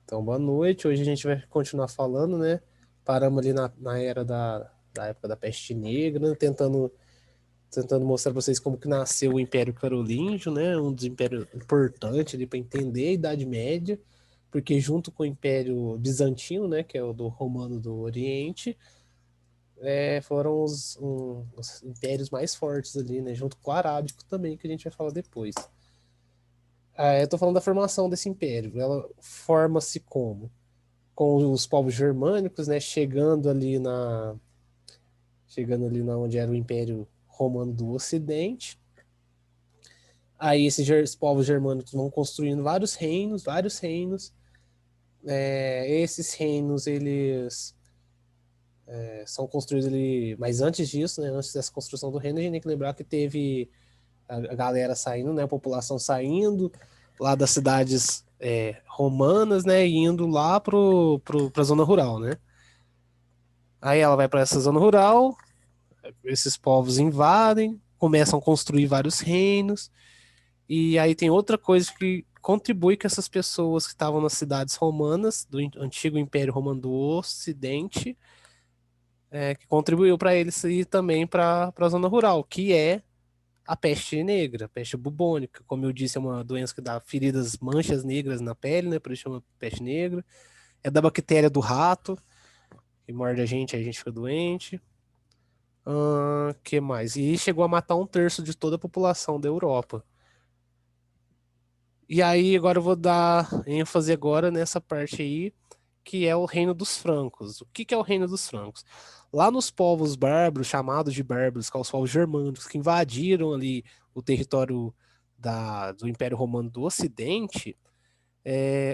Então, boa noite. Hoje a gente vai continuar falando, né? Paramos ali na era da época da peste negra, né? Tentando mostrar para vocês como que nasceu o Império Carolíngio, né? Um dos impérios importantes ali para entender a Idade Média, porque junto com o Império Bizantino, né? Que é o do Romano do Oriente, foram os impérios mais fortes ali, né? Junto com o Arábico também, que a gente vai falar depois. Eu tô falando da formação desse império. Ela forma-se como? Com os povos germânicos, né, chegando ali na onde era o Império Romano do Ocidente. Aí esses povos germânicos vão construindo vários reinos. Esses reinos eles são construídos ali, mas antes disso, né, antes dessa construção do reino, a gente tem que lembrar que teve a galera saindo, né, a população saindo lá das cidades romanas, né, e indo lá para a zona rural, né. Aí ela vai para essa zona rural, esses povos invadem, começam a construir vários reinos, e aí tem outra coisa que contribui com essas pessoas que estavam nas cidades romanas, do antigo Império Romano do Ocidente, que contribuiu para eles ir também para a zona rural, que é a peste negra, a peste bubônica. Como eu disse, é uma doença que dá feridas, manchas negras na pele, né? Por isso chama peste negra. É da bactéria do rato, que morde a gente, aí a gente fica doente. Que mais? E chegou a matar um terço de toda a população da Europa. E aí, agora eu vou dar ênfase agora nessa parte aí, que é o Reino dos Francos. O que que é o Reino dos Francos? Lá nos povos bárbaros, chamados de bárbaros, que são os povos germânicos, que invadiram ali o território do Império Romano do Ocidente,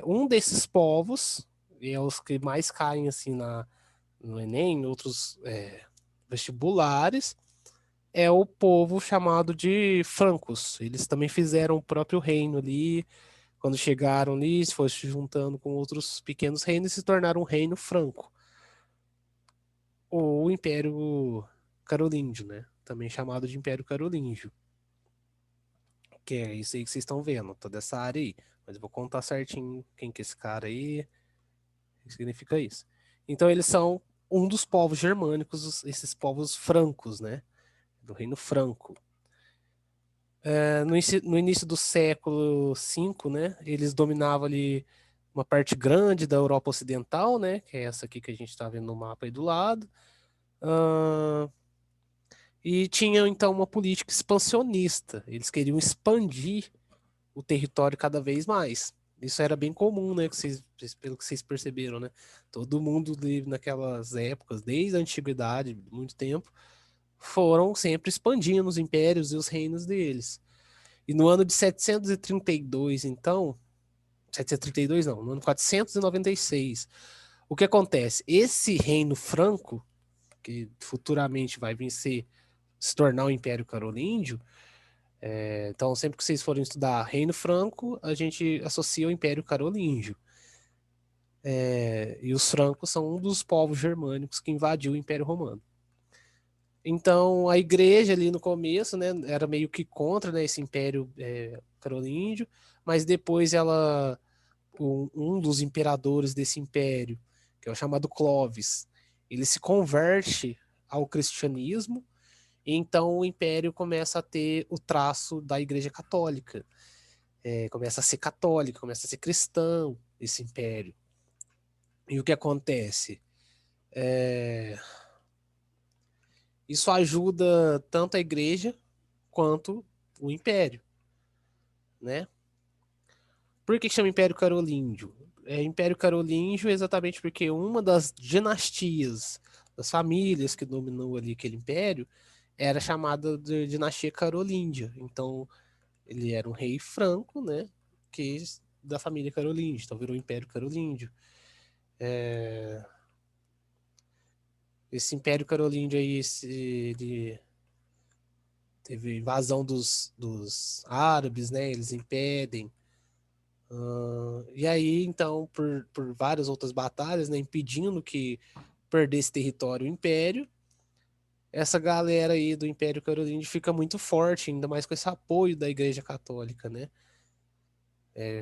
um desses povos, e é os que mais caem assim no Enem, em outros vestibulares, é o povo chamado de francos. Eles também fizeram o próprio reino ali. Quando chegaram ali, se foram se juntando com outros pequenos reinos, se tornaram um reino franco. Ou o Império Carolíngio, né? Também chamado de Império Carolíngio. Que é isso aí que vocês estão vendo, toda essa área aí. Mas eu vou contar certinho quem que é esse cara aí, o que significa isso. Então eles são um dos povos germânicos, esses povos francos, né? Do Reino Franco. No início do século V, né, eles dominavam ali uma parte grande da Europa Ocidental, né, que é essa aqui que a gente está vendo no mapa aí do lado, uh, e tinham então uma política expansionista. Eles queriam expandir o território cada vez mais. Isso era bem comum, né, pelo que vocês perceberam, né? Todo mundo naquelas épocas, desde a antiguidade, muito tempo, foram sempre expandindo os impérios e os reinos deles. E no ano de 732, então, 732 não, no ano 496, o que acontece? Esse reino franco, que futuramente vai vencer, se tornar o Império Carolíngio, então sempre que vocês forem estudar Reino Franco, a gente associa o Império Carolíngio. E os francos são um dos povos germânicos que invadiu o Império Romano. Então, a igreja ali no começo, né, era meio que contra, né, esse Império Carolíngio, mas depois um dos imperadores desse império, que é o chamado Clovis, ele se converte ao cristianismo, e então o império começa a ter o traço da igreja católica. Começa a ser católico, começa a ser cristão, esse império. E o que acontece? É, Isso ajuda tanto a igreja quanto o império, né? Por que chama Império Carolíngio? Império Carolíngio exatamente porque uma das dinastias, das famílias que dominou ali aquele império, era chamada de dinastia carolíngia. Então, ele era um rei franco, né? Que da família carolíngia, então virou Império Carolíngio. Esse Império Carolíngio aí, ele teve invasão dos árabes, né? Eles impedem. E aí, então, por várias outras batalhas, né, impedindo que perdesse território o Império, essa galera aí do Império Carolíngio fica muito forte, ainda mais com esse apoio da Igreja Católica, né?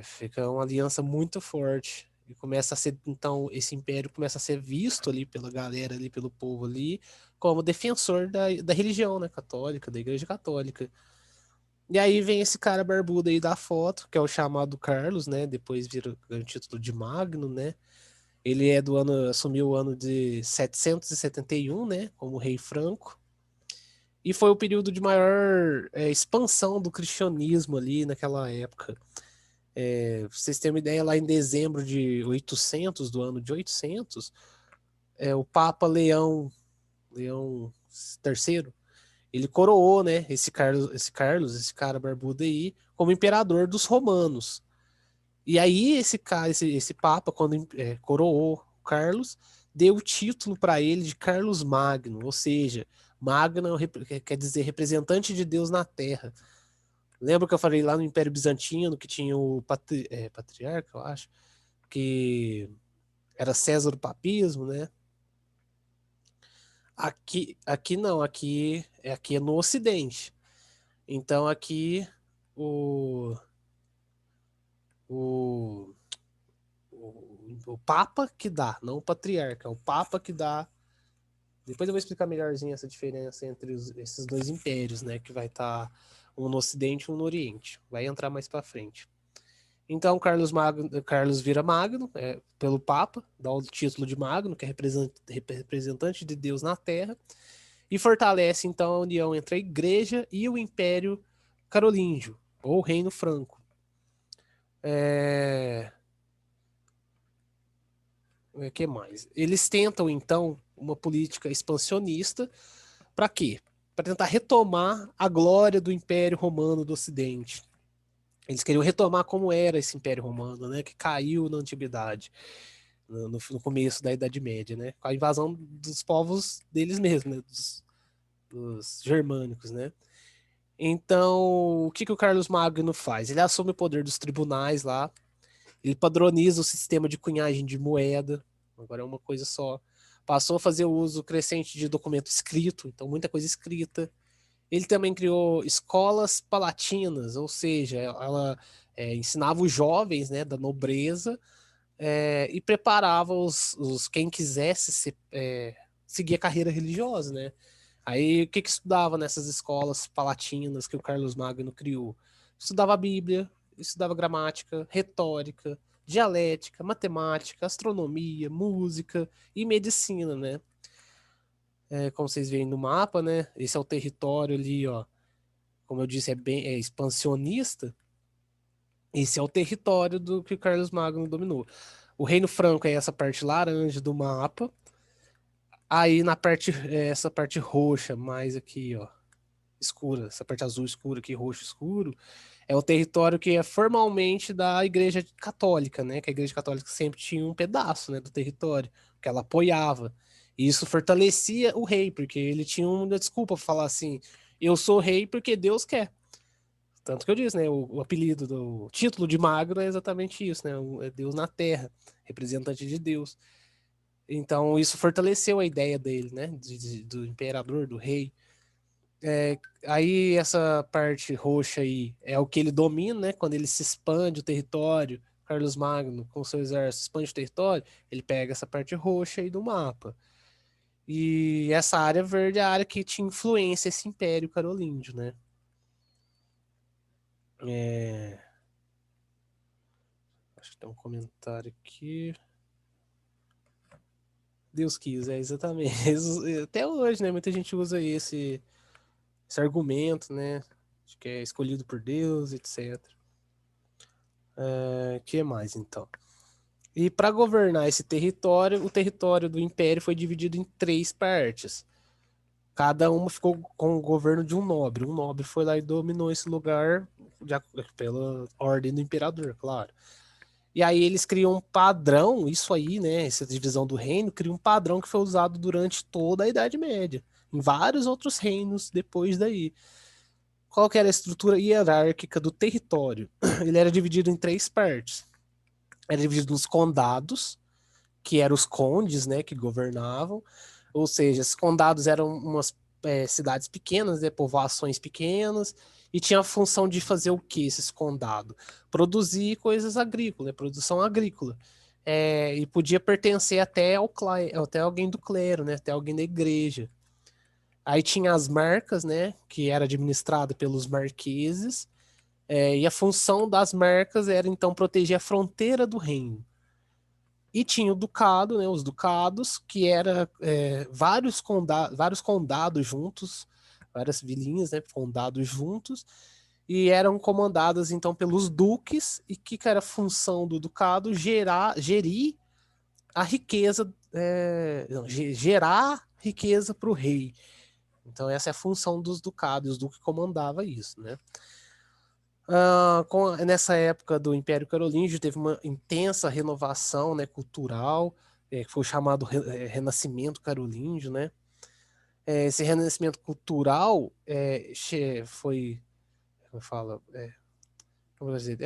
Fica uma aliança muito forte. E começa a ser, então, esse império começa a ser visto ali pela galera, ali, pelo povo ali, como defensor da religião, né, católica, da Igreja Católica. E aí vem esse cara barbudo aí da foto, que é o chamado Carlos, né? Depois vira o título de Magno, né? Ele é do ano, assumiu o ano de 771, né? Como rei franco. E foi o período de maior expansão do cristianismo ali naquela época. Pra vocês terem uma ideia, lá em dezembro de 800, do ano de 800, o Papa Leão III, ele coroou, né, esse cara barbudo aí, como imperador dos romanos. E aí esse cara, esse Papa, quando coroou Carlos, deu o título para ele de Carlos Magno, ou seja, Magno quer dizer representante de Deus na Terra. Lembra que eu falei lá no Império Bizantino que tinha o patriarca, eu acho, que era César do papismo, né? Aqui não, aqui é no Ocidente. Então aqui o, o, o Papa que dá, não o patriarca, é o Papa que dá. Depois eu vou explicar melhorzinho essa diferença entre esses dois impérios, né? Que vai estar um no Ocidente e um no Oriente. Vai entrar mais para frente. Então Carlos vira Magno pelo Papa, dá o título de Magno, que é representante de Deus na Terra, e fortalece então a união entre a Igreja e o Império Carolíngio, ou Reino Franco. Que mais? Eles tentam então uma política expansionista para quê? Para tentar retomar a glória do Império Romano do Ocidente. Eles queriam retomar como era esse Império Romano, né, que caiu na antiguidade, no começo da Idade Média, né, com a invasão dos povos deles mesmos, né, dos germânicos, né. Então, o que o Carlos Magno faz? Ele assume o poder dos tribunais lá, ele padroniza o sistema de cunhagem de moeda, agora é uma coisa só. Passou a fazer o uso crescente de documento escrito, então muita coisa escrita. Ele também criou escolas palatinas, ou seja, ela ensinava os jovens, né, da nobreza e preparava quem quisesse seguir a carreira religiosa, né? Aí o que estudava nessas escolas palatinas que o Carlos Magno criou? Estudava a Bíblia, estudava gramática, retórica, dialética, matemática, astronomia, música e medicina, né? Como vocês veem no mapa, né? Esse é o território ali, ó. Como eu disse, é expansionista. Esse é o território do que o Carlos Magno dominou. O Reino Franco é essa parte laranja do mapa. Aí na parte, essa parte roxa, mais aqui, ó, escura, essa parte azul escura aqui, roxo escuro, é o território que é formalmente da Igreja Católica, né? Que a Igreja Católica sempre tinha um pedaço, né, do território que ela apoiava. E isso fortalecia o rei, porque ele tinha uma desculpa para falar assim: eu sou rei porque Deus quer. Tanto que eu disse, né? O apelido do título de Magno é exatamente isso, né? É Deus na Terra, representante de Deus. Então isso fortaleceu a ideia dele, né? Do imperador, do rei. Aí essa parte roxa aí é o que ele domina, né? Quando ele se expande o território, Carlos Magno com seu exército expande o território, ele pega essa parte roxa aí do mapa. E essa área verde é a área que tinha influência esse império carolíngio, né? É... Acho que tem um comentário aqui. Deus quis, exatamente. Até hoje, né? Muita gente usa esse argumento, né? De que é escolhido por Deus, etc. Que mais, então? E para governar esse território, o território do império foi dividido em três partes. Cada uma ficou com o governo de um nobre. Um nobre foi lá e dominou esse lugar pela ordem do imperador, claro. E aí eles criam um padrão, isso aí, né? Essa divisão do reino cria um padrão que foi usado durante toda a Idade Média, em vários outros reinos depois daí. Qual que era a estrutura hierárquica do território? Ele era dividido em três partes. Era dividido nos condados, que eram os condes, né, que governavam. Ou seja, esses condados eram umas cidades pequenas, né, povoações pequenas, e tinha a função de fazer o que esses condados? Produzir coisas agrícolas, produção agrícola. e podia pertencer até alguém do clero, né? Até alguém da igreja. Aí tinha as marcas, né? Que era administrada pelos marqueses, e a função das marcas era então proteger a fronteira do reino. E tinha o ducado, né? Os ducados, que era vários condados juntos, várias vilinhas, né? Condados juntos, e eram comandadas então pelos duques. E que era a função do ducado? Gerir a riqueza, não, gerar riqueza para o rei. Então essa é a função dos ducados, o duque comandava isso, né? Nessa época do Império Carolíngio teve uma intensa renovação, né, cultural, que foi o chamado Renascimento Carolíngio, né? Esse renascimento cultural foi, como fala, como eu vou dizer,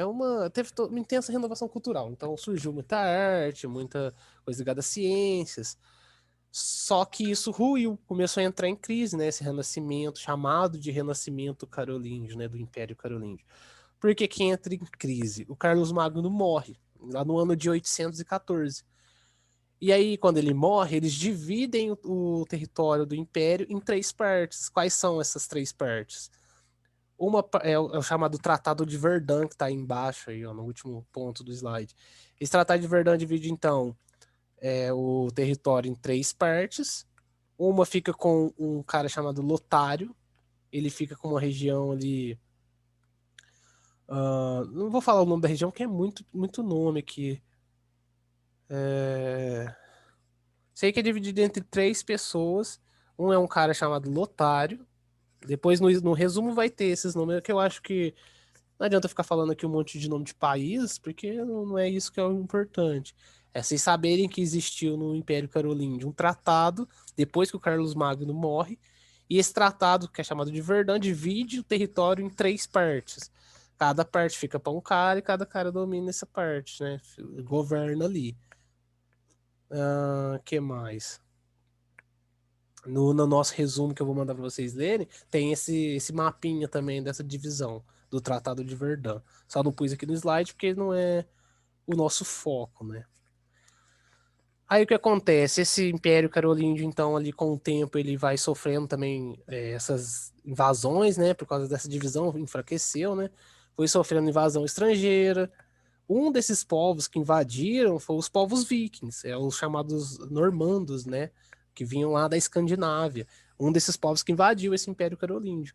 teve uma intensa renovação cultural. Então surgiu muita arte, muita coisa ligada às ciências. Só que isso ruiu, começou a entrar em crise, né? Esse renascimento, chamado de Renascimento Carolíngio, né? Do Império Carolíngio. Por que que entra em crise? O Carlos Magno morre, lá no ano de 814. E aí, quando ele morre, eles dividem o território do Império em três partes. Quais são essas três partes? Uma é o chamado Tratado de Verdun, que está aí embaixo, aí, ó, no último ponto do slide. Esse Tratado de Verdun divide, então, o território em três partes. Uma fica com um cara chamado Lotário. Ele fica com uma região ali. Não vou falar o nome da região, que é muito, muito nome aqui. Sei que é dividido entre três pessoas. Um é um cara chamado Lotário. Depois no resumo vai ter esses nomes, que eu acho que não adianta ficar falando aqui um monte de nome de país, porque não é isso que é o importante. É vocês saberem que existiu no Império Carolíngio um tratado, depois que o Carlos Magno morre, e esse tratado, que é chamado de Verdun, divide o território em três partes. Cada parte fica para um cara e cada cara domina essa parte, né? Governa ali. Que mais? No nosso resumo que eu vou mandar para vocês lerem, tem esse mapinha também dessa divisão do Tratado de Verdun. Só não pus aqui no slide porque não é o nosso foco, né? Aí o que acontece? Esse Império Carolíngio, então, ali com o tempo, ele vai sofrendo também essas invasões, né? Por causa dessa divisão, enfraqueceu, né? Foi sofrendo invasão estrangeira. Um desses povos que invadiram foi os povos vikings, os chamados normandos, né? Que vinham lá da Escandinávia. Um desses povos que invadiu esse Império Carolíngio.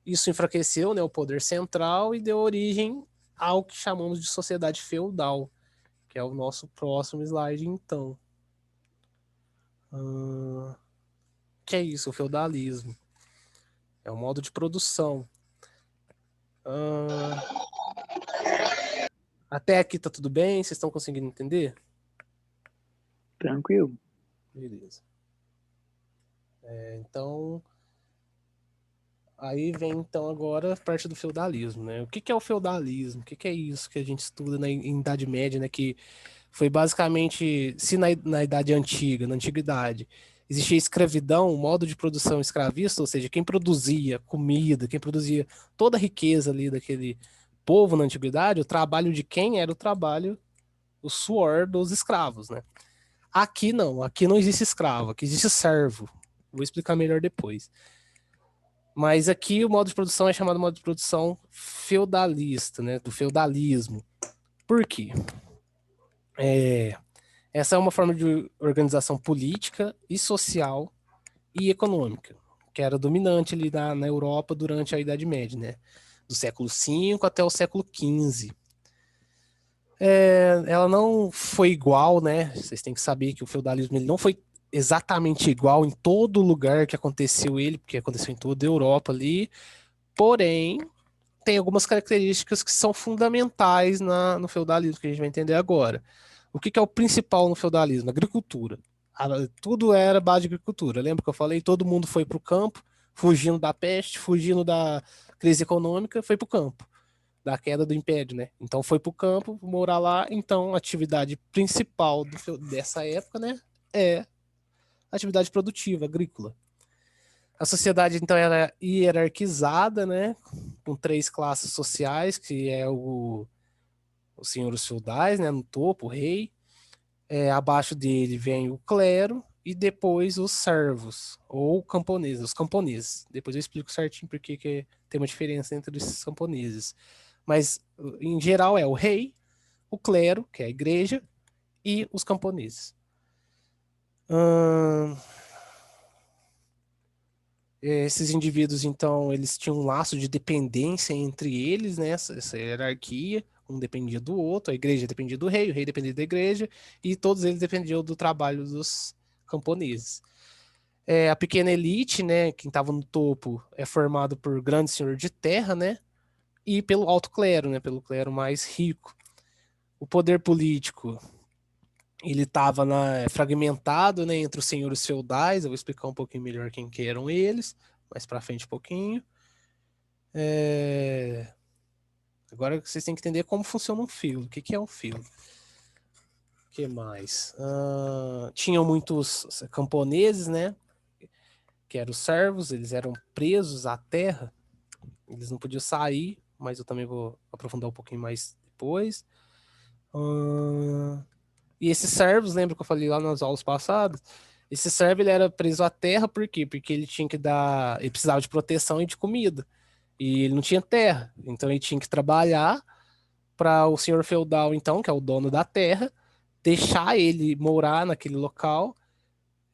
Isso enfraqueceu, né, o poder central e deu origem ao que chamamos de sociedade feudal, que é o nosso próximo slide, então. Que é isso, o feudalismo. É um modo de produção. Até aqui tá tudo bem? Vocês estão conseguindo entender? Tranquilo. Beleza. Então, aí vem então agora a parte do feudalismo, né? O que é o feudalismo? O que é isso que a gente estuda em Idade Média, né? Que foi basicamente, se na Idade Antiga, na Antiguidade, existia escravidão, um modo de produção escravista, ou seja, quem produzia comida, quem produzia toda a riqueza ali daquele povo na Antiguidade, o trabalho de quem era o suor dos escravos, né? Aqui não existe escravo, aqui existe servo. Vou explicar melhor depois. Mas aqui o modo de produção é chamado modo de produção feudalista, né? Do feudalismo. Por quê? Essa é uma forma de organização política e social e econômica, que era dominante ali na Europa durante a Idade Média, né? Do século V até o século XV. Ela não foi igual, né? Vocês têm que saber que o feudalismo ele não foi exatamente igual em todo lugar que aconteceu ele, porque aconteceu em toda a Europa ali. Porém, tem algumas características que são fundamentais no feudalismo, que a gente vai entender agora. O que é o principal no feudalismo? Agricultura. Tudo era base de agricultura. Lembra que eu falei? Todo mundo foi para o campo, fugindo da peste, fugindo da crise econômica, foi para o campo, da queda do império, né? Então foi para o campo, morar lá. Então a atividade principal dessa época, né, é a atividade produtiva, agrícola. A sociedade, então, era hierarquizada, né? Com três classes sociais, que é os senhores feudais, né, no topo, o rei. Abaixo dele vem o clero e depois os servos, ou camponeses, os camponeses. Depois eu explico certinho porque que tem uma diferença entre esses camponeses. Mas, em geral, é o rei, o clero, que é a igreja, e os camponeses. Esses indivíduos, então, eles tinham um laço de dependência entre eles, né? Essa hierarquia, um dependia do outro, a igreja dependia do rei, o rei dependia da igreja, e todos eles dependiam do trabalho dos camponeses. A pequena elite, né, quem estava no topo, é formado por grande senhor de terra, né? E pelo alto clero, né? Pelo clero mais rico. O poder político, ele estava fragmentado, né, entre os senhores feudais. Eu vou explicar um pouquinho melhor quem que eram eles, mais para frente um pouquinho. Agora vocês têm que entender como funciona um feudo. O que é um feudo? O que mais? Tinham muitos camponeses, né? Que eram os servos, eles eram presos à terra, eles não podiam sair, mas eu também vou aprofundar um pouquinho mais depois. E esses servos, lembra que eu falei lá nas aulas passadas? Esse servo ele era preso à terra, por quê? Porque ele tinha que dar. Ele precisava de proteção e de comida. E ele não tinha terra. Então ele tinha que trabalhar para o senhor feudal, então, que é o dono da terra, deixar ele morar naquele local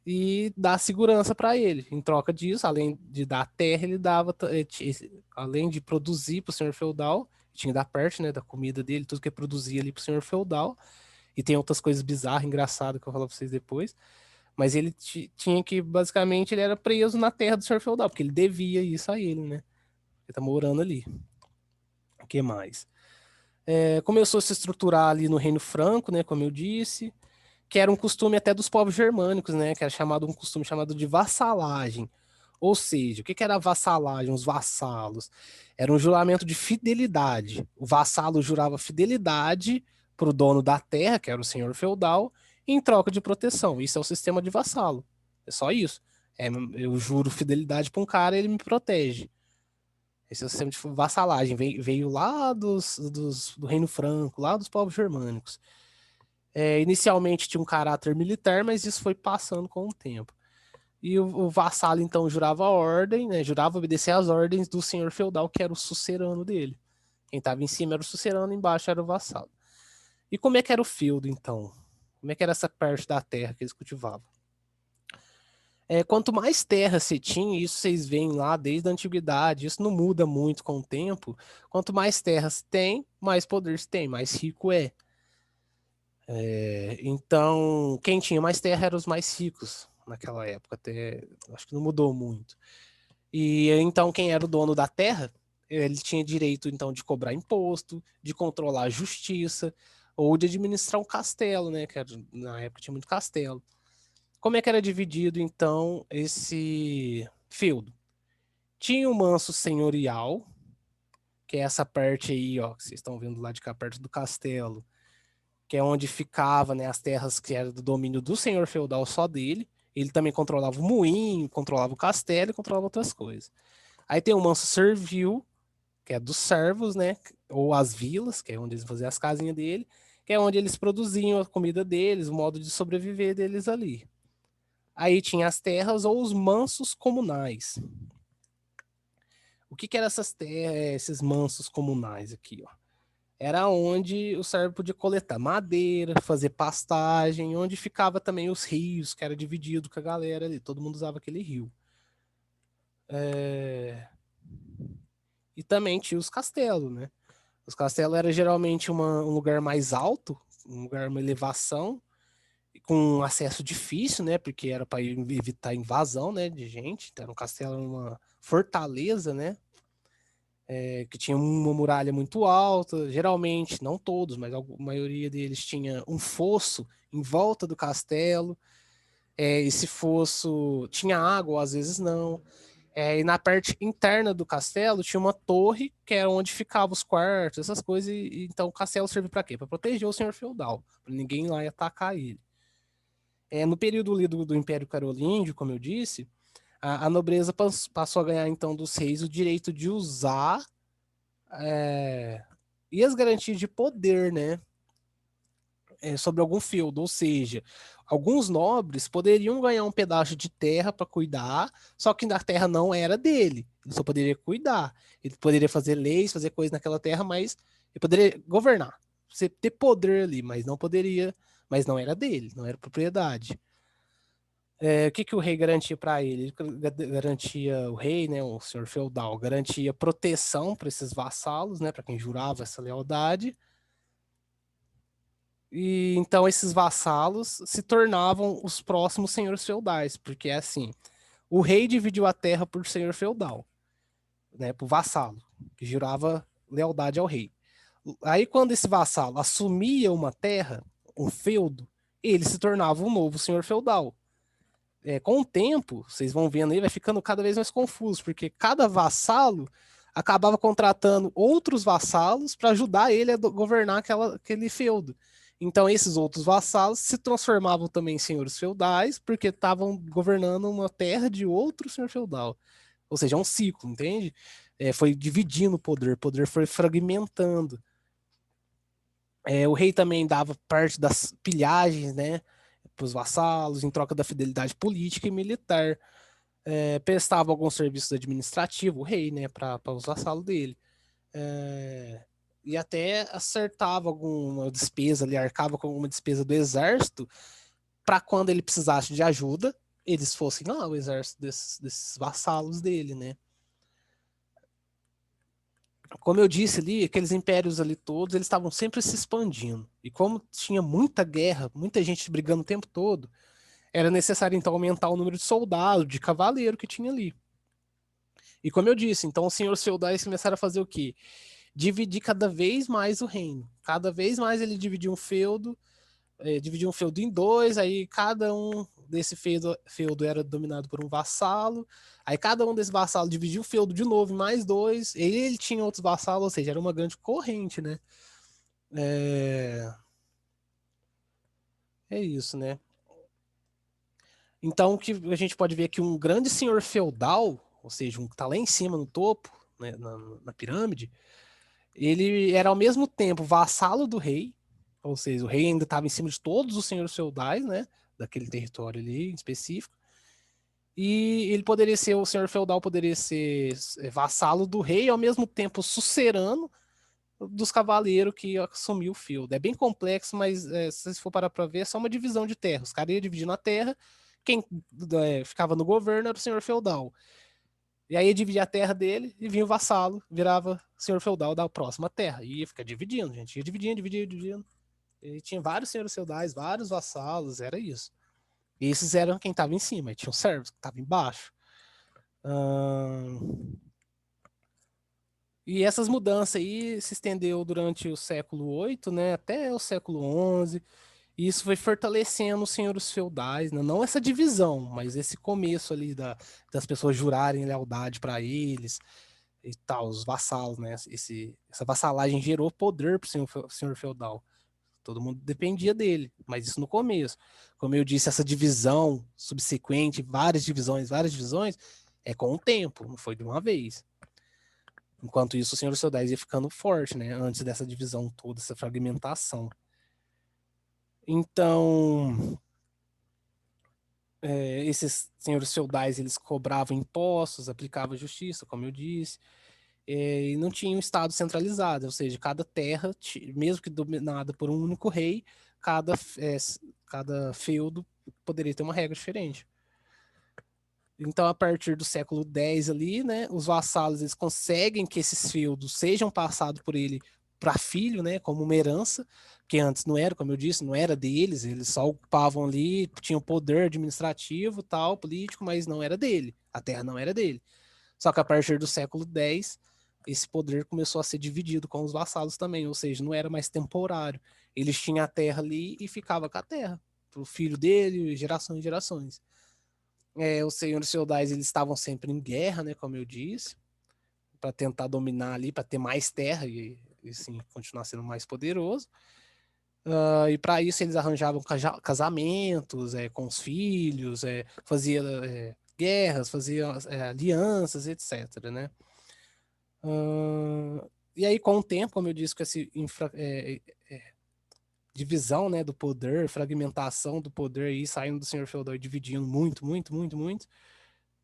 e dar segurança para ele. Em troca disso, além de dar terra, ele dava, além de produzir para o senhor feudal, tinha que dar parte, né, da comida dele, tudo que produzia ali para o senhor feudal. E tem outras coisas bizarras, engraçadas que eu vou falar para vocês depois. Mas ele tinha que, basicamente, ele era preso na terra do senhor feudal, porque ele devia isso a ele, né? Ele tá morando ali. O que mais? Começou a se estruturar ali no Reino Franco, né? Como eu disse, que era um costume até dos povos germânicos, né? Que era um costume chamado de vassalagem. Ou seja, o que era a vassalagem, os vassalos? Era um juramento de fidelidade. O vassalo jurava fidelidade para o dono da terra, que era o senhor feudal, em troca de proteção. Isso é o sistema de vassalo. É só isso. Eu juro fidelidade para um cara e ele me protege. Esse é o sistema de vassalagem. Veio lá do Reino Franco, lá dos povos germânicos. Inicialmente tinha um caráter militar, mas isso foi passando com o tempo. E o vassalo, então, jurava a ordem, né? Jurava obedecer às ordens do senhor feudal, que era o sucerano dele. Quem estava em cima era o sucerano, embaixo era o vassalo. E como é que era o feudo, então? Como é que era essa parte da terra que eles cultivavam? Quanto mais terra você tinha, isso vocês veem lá desde a antiguidade, isso não muda muito com o tempo. Quanto mais terras tem, mais poder você tem, mais rico é. Então, quem tinha mais terra eram os mais ricos naquela época, até acho que não mudou muito. E então, quem era o dono da terra, ele tinha direito então de cobrar imposto, de controlar a justiça, ou de administrar um castelo, né? Na época tinha muito castelo. Como é que era dividido então esse feudo? Tinha o manso senhorial, que é essa parte aí, ó, que vocês estão vendo lá de cá perto do castelo, que é onde ficava, né, as terras que eram do domínio do senhor feudal só dele. Ele também controlava o moinho, controlava o castelo e controlava outras coisas. Aí tem o manso servil, que é dos servos, né, ou as vilas, que é onde eles faziam as casinhas dele, que é onde eles produziam a comida deles, o modo de sobreviver deles ali. Aí tinha as terras ou os mansos comunais. O que eram essas terras, esses mansos comunais aqui, ó? Era onde o servo podia coletar madeira, fazer pastagem, onde ficava também os rios, que era dividido com a galera ali, todo mundo usava aquele rio. E também tinha os castelos, né? Os castelos era geralmente um lugar mais alto, um lugar, uma elevação, com acesso difícil, né? Porque era para evitar invasão, né, de gente. Então, era um castelo, uma fortaleza, né? Que tinha uma muralha muito alta, geralmente, não todos, mas a maioria deles tinha um fosso em volta do castelo. Esse fosso tinha água, às vezes não. E na parte interna do castelo tinha uma torre, que era onde ficavam os quartos, essas coisas. Então o castelo serve para quê? Para proteger o senhor feudal, para ninguém lá atacar ele. No período ali do Império Carolíngio, como eu disse, a nobreza passou a ganhar então dos reis o direito de usar e as garantias de poder, né? Sobre algum feudo, ou seja, alguns nobres poderiam ganhar um pedaço de terra para cuidar, só que a terra não era dele, ele só poderia cuidar, ele poderia fazer leis, fazer coisas naquela terra, mas ele poderia governar, você ter poder ali, mas não poderia, mas não era dele, não era propriedade. O que, que o rei garantia para ele? Ele garantia, o rei, né, o senhor feudal, garantia proteção para esses vassalos, né, para quem jurava essa lealdade. E então esses vassalos se tornavam os próximos senhores feudais, porque é assim, o rei dividiu a terra por senhor feudal, né, por vassalo, que jurava lealdade ao rei. Aí quando esse vassalo assumia uma terra, um feudo, ele se tornava um novo senhor feudal. Com o tempo, vocês vão vendo aí, vai ficando cada vez mais confuso, porque cada vassalo acabava contratando outros vassalos para ajudar ele a governar aquele feudo. Então, esses outros vassalos se transformavam também em senhores feudais, porque estavam governando uma terra de outro senhor feudal. Ou seja, é um ciclo, entende? Foi dividindo o poder foi fragmentando. O rei também dava parte das pilhagens, né, para os vassalos, em troca da fidelidade política e militar. Prestava alguns serviços administrativos, o rei, né, para os vassalos dele. É, e até acertava alguma despesa ali, arcava com alguma despesa do exército, para quando ele precisasse de ajuda, eles fossem lá, o exército desses vassalos dele, né? Como eu disse ali, aqueles impérios ali todos, eles estavam sempre se expandindo. E como tinha muita guerra, muita gente brigando o tempo todo, era necessário então aumentar o número de soldados, de cavaleiro que tinha ali. E como eu disse, então os senhores feudais começaram a fazer o quê? Dividir cada vez mais o reino. Cada vez mais ele dividia um feudo em dois, aí cada um desse feudo era dominado por um vassalo, aí cada um desses vassalos dividia o feudo de novo em mais dois, e ele tinha outros vassalos, ou seja, era uma grande corrente, né? É, é isso, né? Então, que a gente pode ver que um grande senhor feudal, ou seja, um que está lá em cima no topo, né, na pirâmide, ele era ao mesmo tempo vassalo do rei, ou seja, o rei ainda estava em cima de todos os senhores feudais, né, daquele território ali em específico, e ele poderia ser, o senhor feudal poderia ser vassalo do rei, e ao mesmo tempo sucerano dos cavaleiros que assumiu o feudo. É bem complexo, mas se você for parar para ver, é só uma divisão de terra. Os caras iam dividindo a terra, quem ficava no governo era o senhor feudal. E aí dividia a terra dele e vinha o vassalo, virava senhor feudal da próxima terra. E ia ficar dividindo, gente. Ia dividindo. E tinha vários senhores feudais, vários vassalos, era isso. E esses eram quem estava em cima, e tinha os servos que estavam embaixo. E essas mudanças aí se estendeu durante o século VIII, né, até o século XI. E isso foi fortalecendo os senhores feudais, né? Não essa divisão, mas esse começo ali das pessoas jurarem lealdade para eles e tal, os vassalos, né? Essa vassalagem gerou poder para o senhor feudal. Todo mundo dependia dele, mas isso no começo. Como eu disse, essa divisão subsequente, várias divisões, é com o tempo, não foi de uma vez. Enquanto isso, o senhor feudais ia ficando forte, né? Antes dessa divisão toda, essa fragmentação. Então, esses senhores feudais eles cobravam impostos, aplicavam justiça, como eu disse, e não tinha um estado centralizado, ou seja, cada terra, mesmo que dominada por um único rei, cada, é, cada feudo poderia ter uma regra diferente. Então, a partir do século X ali, né, os vassalos eles conseguem que esses feudos sejam passados por ele para filho, né, como uma herança, que antes não era, como eu disse, não era deles, eles só ocupavam ali, tinham poder administrativo, tal, político, mas não era dele, a terra não era dele. Só que a partir do século X, esse poder começou a ser dividido com os vassalos também, ou seja, não era mais temporário. Eles tinham a terra ali e ficava com a terra, para o filho dele, gerações e gerações. Os senhores feudais eles estavam sempre em guerra, né, como eu disse, para tentar dominar ali, para ter mais terra e sim continuar sendo mais poderoso. E para isso eles arranjavam casamentos com os filhos, fazia guerras, fazia alianças, etc. Né? E aí, com o tempo, como eu disse, com essa divisão, né, do poder, fragmentação do poder aí, saindo do senhor feudal e dividindo muito, muito, muito, muito,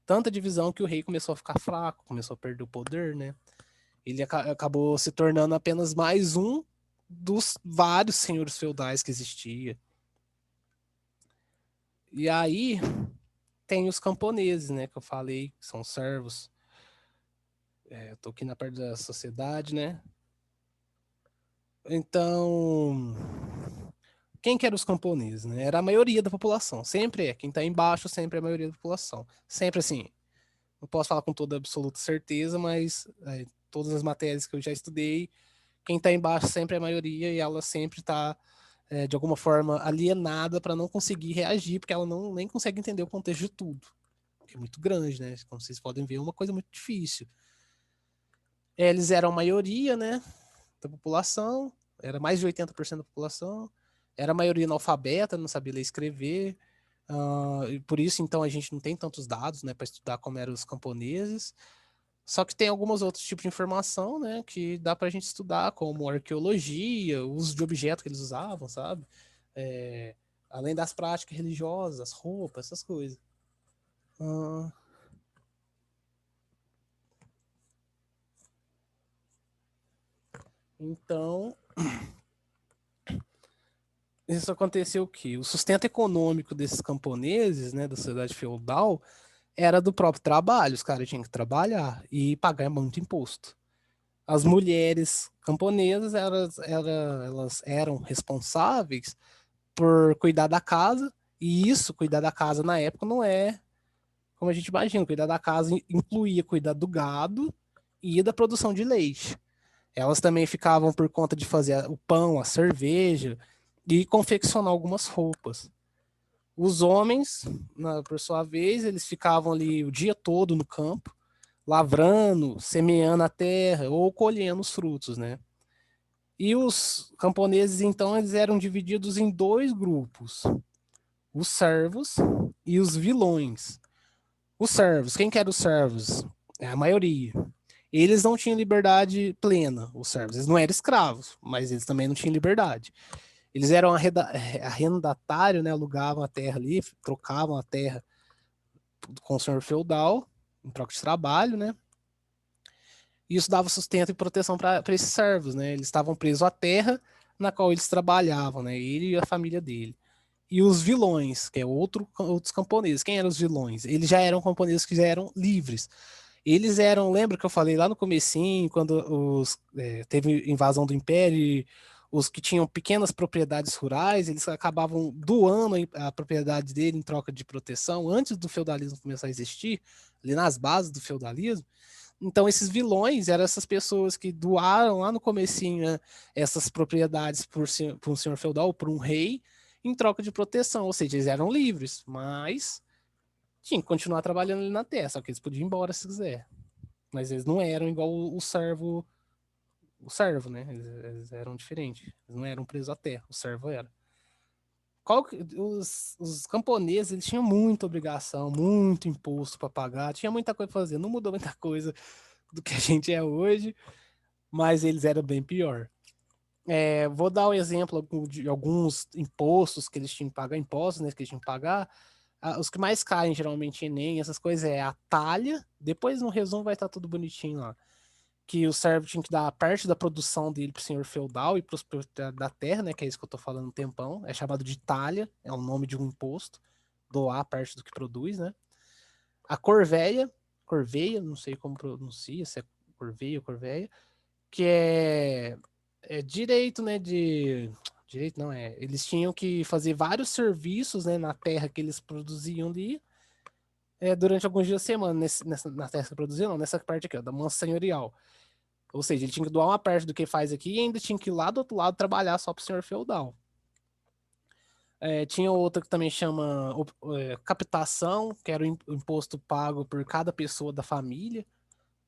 tanta divisão que o rei começou a ficar fraco, começou a perder o poder, né? Ele acabou se tornando apenas mais um dos vários senhores feudais que existia. E aí tem os camponeses, né, que eu falei, que são servos. Eu tô aqui na parte da sociedade, né? Então, quem que eram os camponeses, né? Era a maioria da população, sempre é. Quem tá embaixo sempre é a maioria da população. Sempre assim, não posso falar com toda absoluta certeza, mas todas as matérias que eu já estudei, quem tá embaixo sempre é a maioria e ela sempre tá, de alguma forma, alienada para não conseguir reagir, porque ela não nem consegue entender o contexto de tudo. Que é muito grande, né? Como vocês podem ver, é uma coisa muito difícil. Eles eram a maioria, né, da população, era mais de 80% da população, era a maioria analfabeta, não sabia ler e escrever, e por isso, então, a gente não tem tantos dados, né, para estudar como eram os camponeses, só que tem alguns outros tipos de informação, né, que dá para a gente estudar, como arqueologia, o uso de objetos que eles usavam, sabe? É, além das práticas religiosas, as roupas, essas coisas. Então, isso aconteceu o quê? O sustento econômico desses camponeses, né, da sociedade feudal, era do próprio trabalho. Os caras tinham que trabalhar e pagar muito imposto. As mulheres camponesas, elas eram responsáveis por cuidar da casa, e isso, cuidar da casa na época, não é como a gente imagina. Cuidar da casa incluía cuidar do gado e da produção de leite. Elas também ficavam por conta de fazer o pão, a cerveja e confeccionar algumas roupas. Os homens, por sua vez, eles ficavam ali o dia todo no campo, lavrando, semeando a terra ou colhendo os frutos, né? E os camponeses, então, eles eram divididos em dois grupos: os servos e os vilões. Os servos, quem que eram os servos? É a maioria. Eles não tinham liberdade plena, os servos. Eles não eram escravos, mas eles também não tinham liberdade. Eles eram arrendatário, né? Alugavam a terra ali, trocavam a terra com o senhor feudal, em troca de trabalho, né? E isso dava sustento e proteção para esses servos, né? Eles estavam presos à terra na qual eles trabalhavam, né? Ele e a família dele. E os vilões, que é outros camponeses. Quem eram os vilões? Eles já eram camponeses que já eram livres. Eles eram, lembra que eu falei lá no comecinho, quando teve invasão do Império, e os que tinham pequenas propriedades rurais, eles acabavam doando a propriedade dele em troca de proteção, antes do feudalismo começar a existir, ali nas bases do feudalismo. Então, esses vilões eram essas pessoas que doaram lá no comecinho, né, essas propriedades por um senhor feudal, por um rei, em troca de proteção. Ou seja, eles eram livres, mas tinham que continuar trabalhando ali na terra, só que eles podiam ir embora se quiser. Mas eles não eram igual o servo, né? Eles eram diferentes. Eles não eram presos à terra, o servo era. Os camponeses, eles tinham muita obrigação, muito imposto para pagar, tinha muita coisa para fazer. Não mudou muita coisa do que a gente é hoje, mas eles eram bem pior. Vou dar um exemplo de alguns impostos que eles tinham que pagar, impostos, né, que eles tinham que pagar. Os que mais caem, geralmente, em Enem, essas coisas, é a talha. Depois, no resumo, vai estar tudo bonitinho lá. Que o servo tinha que dar parte da produção dele pro senhor feudal e pros proprietários da terra, né, que é isso que eu tô falando um tempão. É chamado de talha, é o nome de um imposto. Doar parte do que produz, né? A corveia, não sei como pronuncia, se é corveia ou corveia, que é direito, né, direito não é, eles tinham que fazer vários serviços, né, na terra que eles produziam ali, durante alguns dias da semana, na terra que produziam, não, nessa parte aqui, ó, da mansa senhorial. Ou seja, ele tinha que doar uma parte do que faz aqui e ainda tinha que ir lá do outro lado trabalhar só para o senhor feudal. Tinha outra que também chama captação, que era o imposto pago por cada pessoa da família.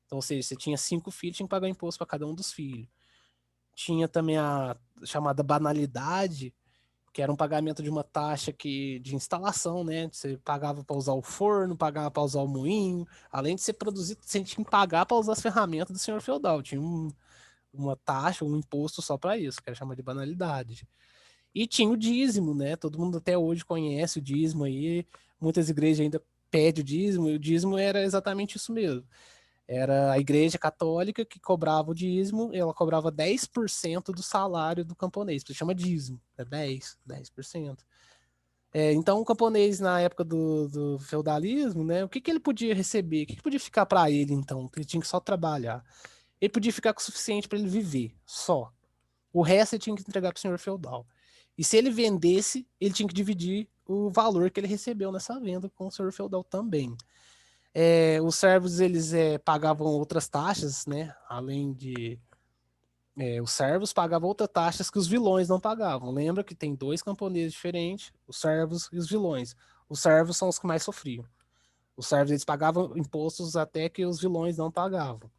Então, ou seja, você tinha 5 filhos, tinha que pagar imposto para cada um dos filhos. Tinha também a chamada banalidade, que era um pagamento de uma taxa de instalação, né? Você pagava para usar o forno, pagava para usar o moinho, além de você produzir, você tinha que pagar para usar as ferramentas do senhor feudal. Tinha uma taxa, um imposto só para isso, que era chamado de banalidade. E tinha o dízimo, né? Todo mundo até hoje conhece o dízimo aí. Muitas igrejas ainda pedem o dízimo, e o dízimo era exatamente isso mesmo. Era a igreja católica que cobrava o dízimo, ela cobrava 10% do salário do camponês. Isso chama dízimo, é 10%. Então, o camponês, na época do feudalismo, né, o que, que ele podia receber? O que, que podia ficar para ele, então? Ele tinha que só trabalhar. Ele podia ficar com o suficiente para ele viver, só. O resto ele tinha que entregar para o senhor feudal. E se ele vendesse, ele tinha que dividir o valor que ele recebeu nessa venda com o senhor feudal também. Os servos, eles pagavam outras taxas, né? Além de... os servos pagavam outras taxas que os vilões não pagavam. Lembra que tem dois camponeses diferentes, os servos e os vilões. Os servos são os que mais sofriam. Os servos, eles pagavam impostos até que os vilões não pagavam.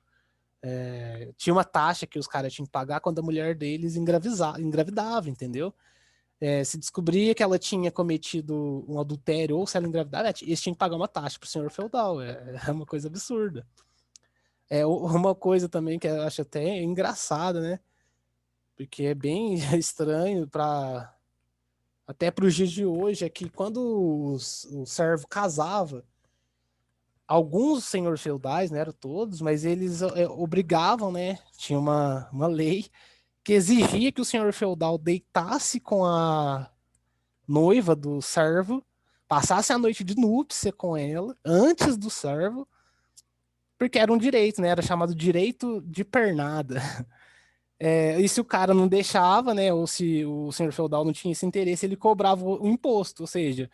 Tinha uma taxa que os caras tinham que pagar quando a mulher deles engravidava, entendeu? Se descobria que ela tinha cometido um adultério ou se ela engravidava, eles tinham que pagar uma taxa pro senhor feudal. É uma coisa absurda. Uma coisa também que eu acho até engraçada, né? Porque é bem estranho para até para os dias de hoje, é que quando o servo casava, alguns senhores feudais, não eram todos, mas eles obrigavam, né? Tinha uma lei que exigia que o senhor feudal deitasse com a noiva do servo, passasse a noite de núpcia com ela, antes do servo, porque era um direito, né? Era chamado direito de pernada. E se o cara não deixava, né? Ou se o senhor feudal não tinha esse interesse, ele cobrava o imposto. Ou seja,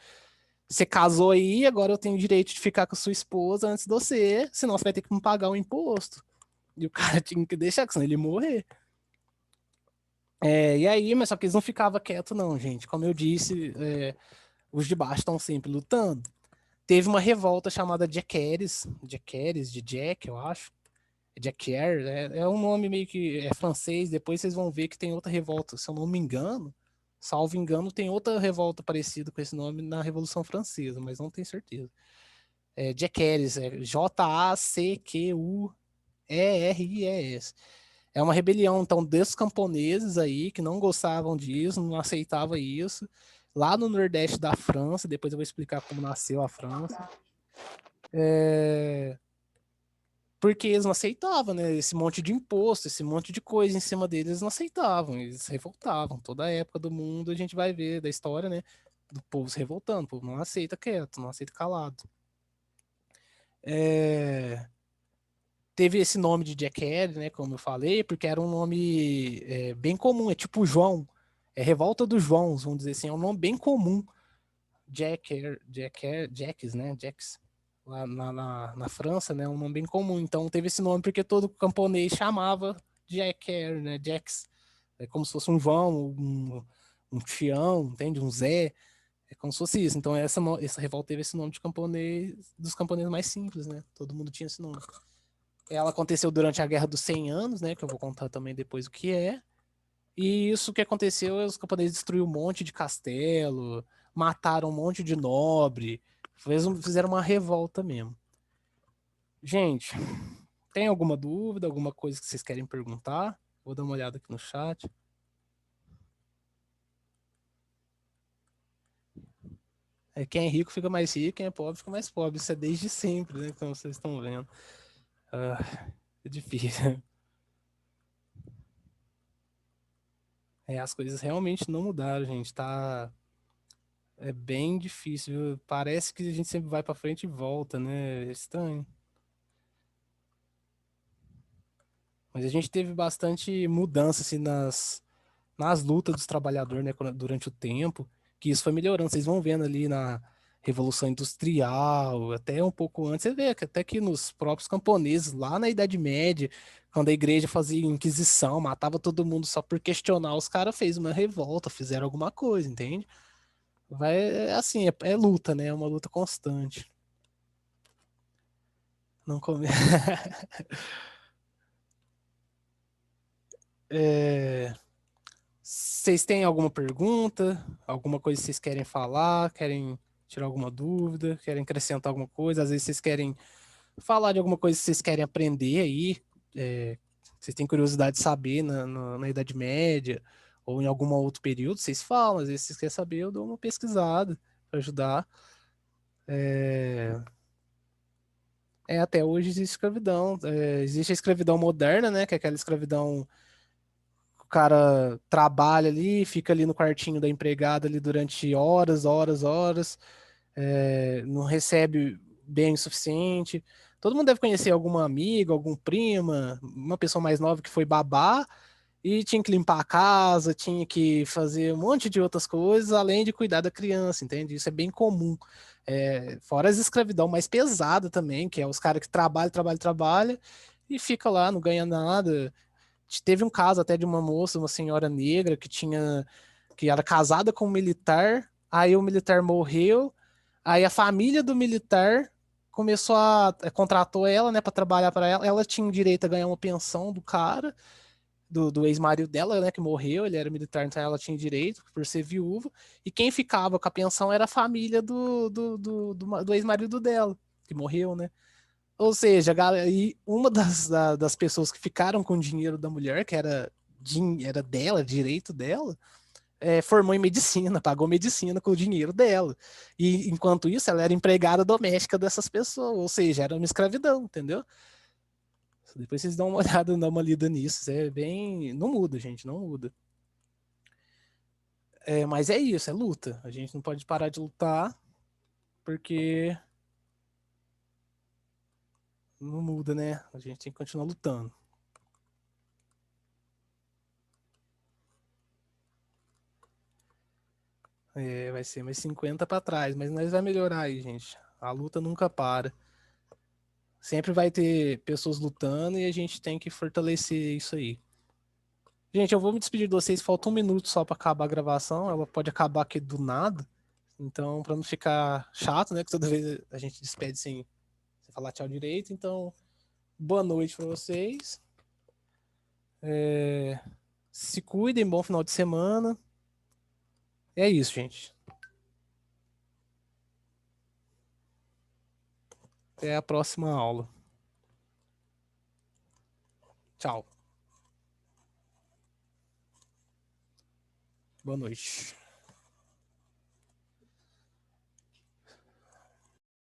você casou aí, agora eu tenho o direito de ficar com a sua esposa antes de você, senão você vai ter que me pagar o imposto. E o cara tinha que deixar, senão ele ia morrer. E aí, mas só que eles não ficavam quietos, não, gente. Como eu disse, os de baixo estão sempre lutando. Teve uma revolta chamada Jacqueries, de Jack, eu acho. Jacquier, é um nome meio que é francês, depois vocês vão ver que tem outra revolta, se eu não me engano, salvo engano, tem outra revolta parecida com esse nome na Revolução Francesa, mas não tenho certeza. Jacqueries, Jacqueries. É uma rebelião, então, dos camponeses aí, que não gostavam disso, não aceitavam isso, lá no Nordeste da França, depois eu vou explicar como nasceu a França. Porque eles não aceitavam, né? Esse monte de imposto, esse monte de coisa em cima deles, eles não aceitavam, eles se revoltavam. Toda a época do mundo a gente vai ver da história, né? Do povo se revoltando, o povo não aceita quieto, não aceita calado. Teve esse nome de Jack Harry, né? Como eu falei, porque era um nome bem comum, é tipo João. É Revolta dos Joãos, vamos dizer assim, é um nome bem comum. Jacks, né? Jacks. Lá na França, né? Um nome bem comum. Então teve esse nome porque todo camponês chamava Jack, né? Jacks. É como se fosse um João, um Tião, entende? Um Zé. É como se fosse isso. Então essa revolta teve esse nome de camponês, dos camponeses mais simples, né? Todo mundo tinha esse nome. Ela aconteceu durante a Guerra dos 100 Anos, né? Que eu vou contar também depois o que é. E isso que aconteceu, os camponeses destruíram um monte de castelo, mataram um monte de nobre, fizeram uma revolta mesmo. Gente, tem alguma dúvida, alguma coisa que vocês querem perguntar? Vou dar uma olhada aqui no chat. Quem é rico fica mais rico, quem é pobre fica mais pobre. Isso é desde sempre, né? Como vocês estão vendo. É difícil. As coisas realmente não mudaram, gente. É bem difícil. Parece que a gente sempre vai para frente e volta, né? É estranho. Mas a gente teve bastante mudança assim, nas lutas dos trabalhadores, né, durante o tempo, que isso foi melhorando. Vocês vão vendo ali na Revolução Industrial, até um pouco antes, você vê que até que nos próprios camponeses, lá na Idade Média, quando a igreja fazia inquisição, matava todo mundo só por questionar, os caras fez uma revolta, fizeram alguma coisa, entende? Assim, é luta, né? É uma luta constante. Não come... Vocês têm alguma pergunta? Alguma coisa que vocês querem falar? Querem tirar alguma dúvida? Querem acrescentar alguma coisa? Às vezes vocês querem falar de alguma coisa que vocês querem aprender aí. Vocês têm curiosidade de saber na Idade Média ou em algum outro período, vocês falam. Às vezes vocês querem saber, eu dou uma pesquisada para ajudar. É, até hoje existe escravidão. Existe a escravidão moderna, né? Que é aquela escravidão que o cara trabalha ali, fica ali no quartinho da empregada ali durante horas, horas, horas, não recebe bem o suficiente. Todo mundo deve conhecer alguma amiga, algum prima, uma pessoa mais nova que foi babá e tinha que limpar a casa, tinha que fazer um monte de outras coisas, além de cuidar da criança, entende? Isso é bem comum. Fora as escravidão mais pesada também, que é os caras que trabalham, trabalham, trabalham e fica lá, não ganha nada. Teve um caso até de uma moça, uma senhora negra que era casada com um militar, aí o militar morreu, aí a família do militar começou contratou ela, né, para trabalhar para ela. Ela tinha direito a ganhar uma pensão do cara, do ex-marido dela, né, que morreu, ele era militar, então ela tinha direito por ser viúva, e quem ficava com a pensão era a família do ex-marido dela, que morreu, né? Ou seja, e uma das pessoas que ficaram com o dinheiro da mulher, que era dela, direito dela, formou em medicina, pagou medicina com o dinheiro dela. E enquanto isso, ela era empregada doméstica dessas pessoas, ou seja, era uma escravidão, entendeu? Depois vocês dão uma olhada, dão uma lida nisso. É bem. Não muda, gente, não muda. Mas é isso, é luta. A gente não pode parar de lutar, porque não muda, né? A gente tem que continuar lutando. Vai ser mais 50 para trás, mas nós vai melhorar aí, gente. A luta nunca para. Sempre vai ter pessoas lutando e a gente tem que fortalecer isso aí. Gente, eu vou me despedir de vocês. Falta um minuto só para acabar a gravação. Ela pode acabar aqui do nada. Então, para não ficar chato, né? Que toda vez a gente despede sem falar tchau direito. Então, boa noite para vocês. Se cuidem, bom final de semana. É isso, gente. Até a próxima aula. Tchau. Boa noite.